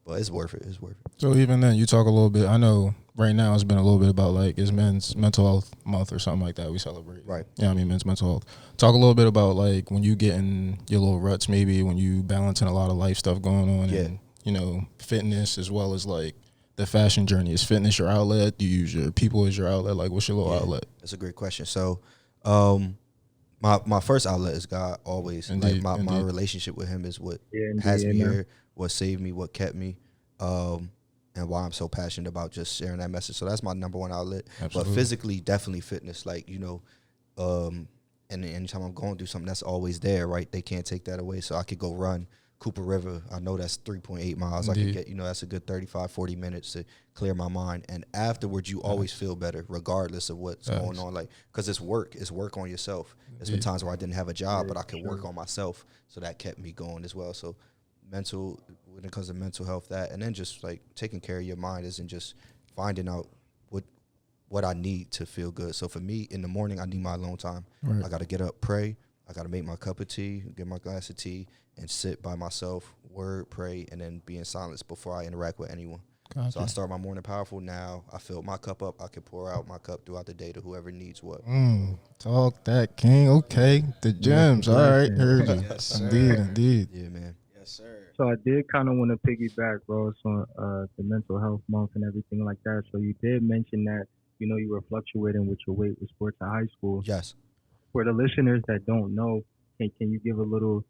But it's worth it. It's worth it. So even then, you talk a little bit. I know right now it's been a little bit about like it's Men's Mental Health Month or something like that. We celebrate. Right. Yeah, I mean Men's Mental Health. Talk a little bit about like when you get in your little ruts, maybe when you balancing a lot of life stuff going on, and you know fitness as well as like the fashion journey. Is fitness your outlet? Do you use your people as your outlet? Like what's your little outlet? That's a great question. So, my first outlet is God always. Indeed, like my relationship with Him is what has me here, what saved me, what kept me, and why I'm so passionate about just sharing that message. So that's my number one outlet. Absolutely. But physically, definitely fitness. Like and anytime I'm going through something, that's always there, right? They can't take that away. So I could go run Cooper River. I know that's 3.8 miles. Indeed. I could get, that's a good 35, 40 minutes to clear my mind. And afterwards, you always feel better, regardless of what's going on. Like, because it's work on yourself. There's been times where I didn't have a job, but I could work on myself. So that kept me going as well. So when it comes to mental health, that, and then just like taking care of your mind isn't just finding out what I need to feel good. So for me, in the morning, I need my alone time. Right. I got to get up, pray. I got to make my cup of tea, get my glass of tea, and sit by myself, pray, and then be in silence before I interact with anyone. Gotcha. So I start my morning powerful now. I fill my cup up. I can pour out my cup throughout the day to whoever needs what. Talk that, King. Okay. The gems. All right. Heard you. Yes, indeed. Yeah, man. Yes, sir. So I did kind of want to piggyback, bro, on the mental health month and everything like that. So you did mention that, you were fluctuating with your weight with sports in high school. Yes. For the listeners that don't know, can you give a little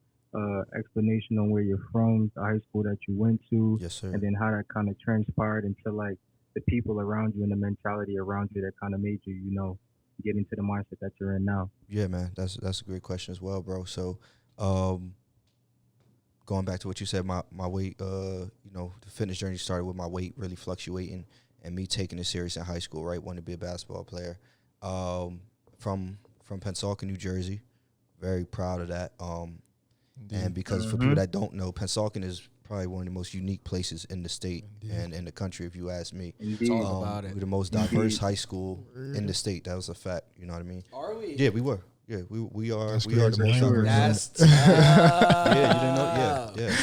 explanation on where you're from, the high school that you went to, yes, sir, and then how that kind of transpired into like the people around you and the mentality around you that kind of made you, get into the mindset that you're in now? Yeah, man, that's a great question as well, bro. So, going back to what you said, my weight, the fitness journey started with my weight really fluctuating and me taking it serious in high school, right? Wanting to be a basketball player. From Pensacola, New Jersey. Very proud of that. And because for people that don't know, Pensacola is probably one of the most unique places in the state and in the country, if you ask me. Talk about it. We're the most diverse high school in the state. That was a fact. You know what I mean? Are we? Yeah, we were. Yeah, we are. That's we are the most diverse. That's yeah, you didn't know? Yeah.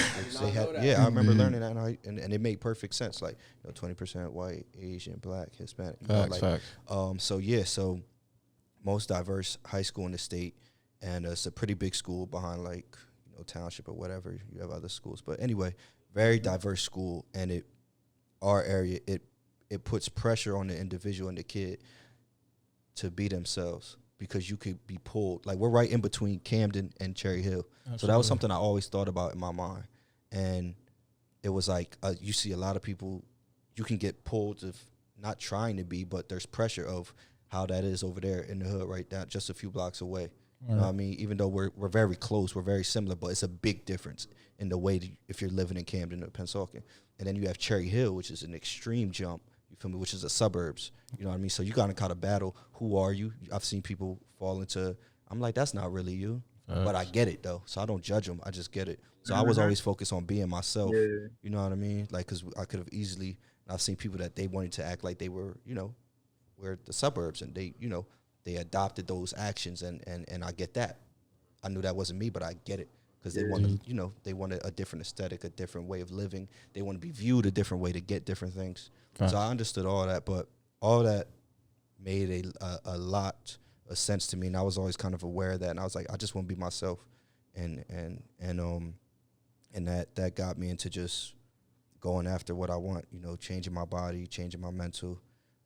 They had, I remember learning that, and it made perfect sense. Like 20% white, Asian, black, Hispanic. Facts. So most diverse high school in the state, and it's a pretty big school behind like township or whatever. You have other schools, but anyway, very diverse school, and our area it puts pressure on the individual and the kid to be themselves, because you could be pulled. Like, we're right in between Camden and Cherry Hill. Absolutely. So that was something I always thought about in my mind. And it was like, you see a lot of people, you can get pulled of not trying to be, but there's pressure of how that is over there in the hood right down just a few blocks away. You know what I mean? Even though we're very close, we're very similar, but it's a big difference in the way if you're living in Camden or Pensacola. And then you have Cherry Hill, which is an extreme jump. You feel me? Which is the suburbs. You know what I mean? So you got to kind of battle. Who are you? I've seen people fall into. I'm like, that's not really you, but I get it though. So I don't judge them. I just get it. So I was always focused on being myself. Yeah. You know what I mean? Like, because I could have easily. I've seen people that they wanted to act like they were, we're the suburbs, and they, they adopted those actions, and I get that. I knew that wasn't me, but I get it. Because they wanted, they wanted a different aesthetic, a different way of living. They want to be viewed a different way to get different things. So I understood all that, but all that made a lot of sense to me, and I was always kind of aware of that. And I was like, I just want to be myself, and that got me into just going after what I want. Changing my body, changing my mental,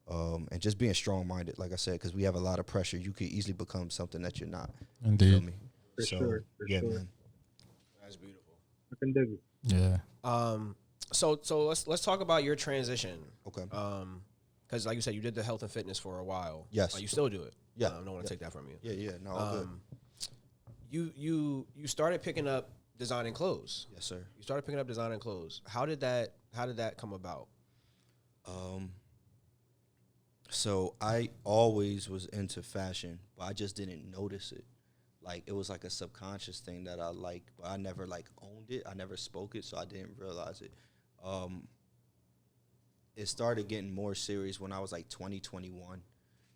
and just being strong-minded. Like I said, because we have a lot of pressure, you could easily become something that you're not. Indeed. You feel me? For sure. Man. That's beautiful. I can dig it. Yeah. So let's talk about your transition. Okay. Because like you said, you did the health and fitness for a while. Yes. You still do it. Yeah. I don't want to take that from you. Yeah. No, all good. You started picking up designing clothes. Yes, sir. You started picking up designing clothes. How did that come about? So I always was into fashion, but I just didn't notice it. Like, it was like a subconscious thing that I liked, but I never owned it. I never spoke it, so I didn't realize it. It started getting more serious when I was 20, 21.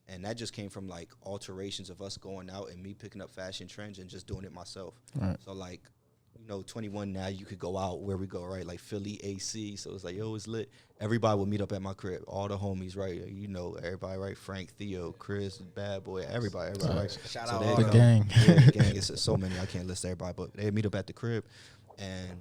And that just came from alterations of us going out and me picking up fashion trends and just doing it myself. Right. So 21 now, you could go out where we go, right? Like Philly AC. So it's like, yo, it's lit. Everybody would meet up at my crib. All the homies, right? Everybody, right? Frank, Theo, Chris, Bad Boy, everybody, right? Shout so out they all the them. gang. Yeah, the gang. It's so many. I can't list everybody, but they'd meet up at the crib. And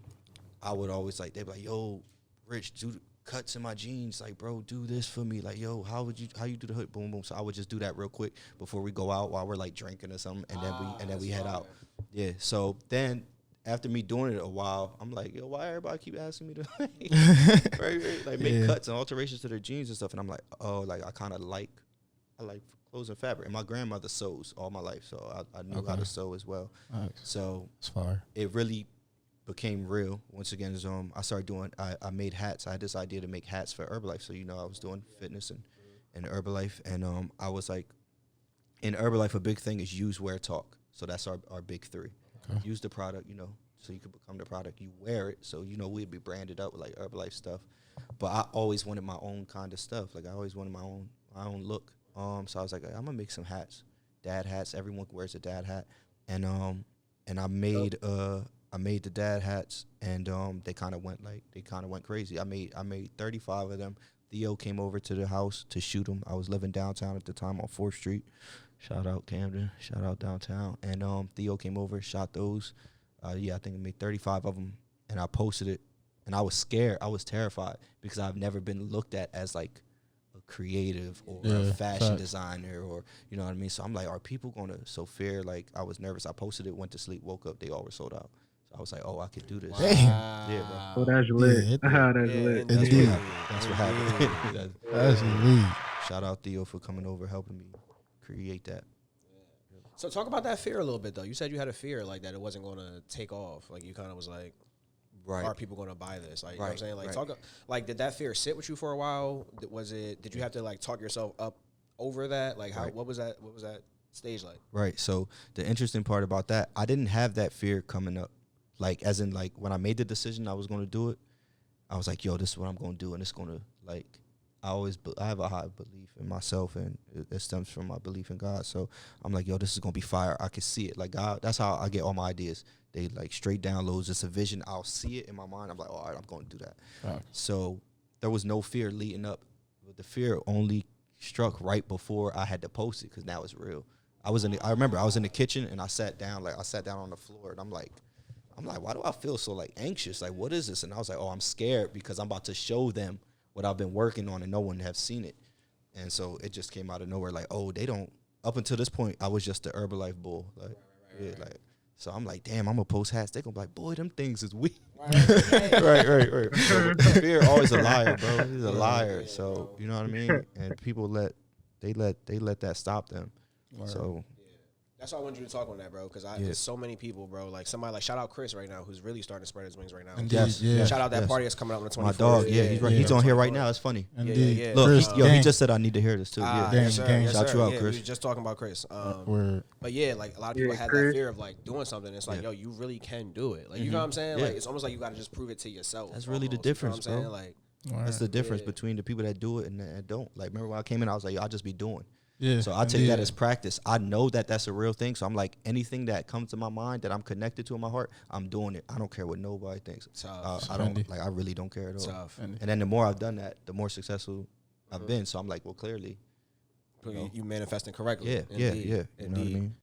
I would always they'd be like, yo, Rich, do cuts in my jeans. Like, bro, do this for me. Like, yo, how you do the hood? Boom, boom. So I would just do that real quick before we go out while we're like drinking or something. And then we head out. Yeah. So then, after me doing it a while, I'm like, yo, why everybody keep asking me to make cuts and alterations to their jeans and stuff? And I'm like, oh, like I like clothes and fabric. And my grandmother sews all my life, so I knew how to sew as well. Nice. So That's fire. it really became real. Once again, I started doing. I made hats. I had this idea to make hats for Herbalife. So I was doing fitness and Herbalife, and I was like, in Herbalife, a big thing is use, wear, talk. So that's our big three. Okay. Use the product, so you can become the product. You wear it, so we'd be branded up with like Herbalife stuff. But I always wanted my own kind of stuff. Like I always wanted my own look. So I was like, I'm gonna make some hats, dad hats. Everyone wears a dad hat, and I made the dad hats, and they kind of went crazy. I made 35 of them. Theo came over to the house to shoot them. I was living downtown at the time on 4th Street. Shout out Camden. Shout out downtown. And Theo came over, shot those. I think I made 35 of them, and I posted it. And I was scared. I was terrified because I've never been looked at as like a creative or a fashion designer, or you know what I mean. So I'm like, are people gonna fear? Like I was nervous. I posted it, went to sleep, woke up, they all were sold out. So I was like, oh, I could do this. Wow. Yeah, bro. Oh, that's lit. Yeah, That's Yeah, lit. Indeed. That's what happened. That's elite. Shout out Theo for coming over, helping me create that. So talk about that fear a little bit, though. You said you had a fear, like, that it wasn't going to take off. Like, you kind of was like, Right. are people going to buy this? Like, you know what I'm Right, saying? Like, right. like, did that fear sit with you for a while? Did you have to, like, talk yourself up over that? Like, Right. what was that stage like? Right. So the interesting part about that, I didn't have that fear coming up. Like, as in, like, when I made the decision I was going to do it, I was like, yo, this is what I'm going to do. And it's going to, like, I have a high belief in myself, and it stems from my belief in God. So I'm like, yo, this is going to be fire. I can see it. Like, God, that's how I get all my ideas. They, like, straight downloads. It's a vision. I'll see it in my mind. I'm like, all right, I'm going to do that. Right. So there was no fear leading up. But the fear only struck right before I had to post it, because now it's real. I remember I was in the kitchen, and I sat down on the floor, and I'm like, why do I feel so, like, anxious? Like, what is this? And I was like, oh, I'm scared because I'm about to show them what I've been working on, and no one have seen it. And so it just came out of nowhere, like, oh, they don't. Up until this point, I was just the Herbalife bull. Like, like, so I'm like, damn, I'm gonna post hats. They gonna be like, boy, them things is weak. Right. So fear always a liar, bro. He's a liar. So you know what I mean. And people let that stop them. So. That's why I wanted you to talk on that, bro, because there's so many people, bro. Like, somebody, like, shout out Chris right now, who's really starting to spread his wings right now. Indeed, yeah. Shout out that party that's coming up on the 24th. My dog, he's right. He's on here right now. It's funny. Indeed. Yeah. Look, Chris, he just said I need to hear this too. Yes, sir. gang. Yes, Shout sir. you out, Yeah, Chris. we was just talking about Chris. Word. But yeah, like, a lot of people had Chris. that fear of, like, doing something. It's like, yo, you really can do it. Like, you know what I'm saying? Yeah. Like, it's almost like you got to just prove it to yourself. That's really the almost. difference, You know what I'm bro. saying? Like, Word. That's the difference between the people that do it and that don't. Like, remember when I came in, I was like, I'll just be doing. Yeah. So I take that as practice. I know that that's a real thing. So I'm like, anything that comes to my mind that I'm connected to in my heart, I'm doing it. I don't care what nobody thinks. Tough. I really don't care at all. Tough. And then the more I've done that, the more successful I've been. So I'm like, well, clearly, You manifesting correctly. yeah. You know what I mean?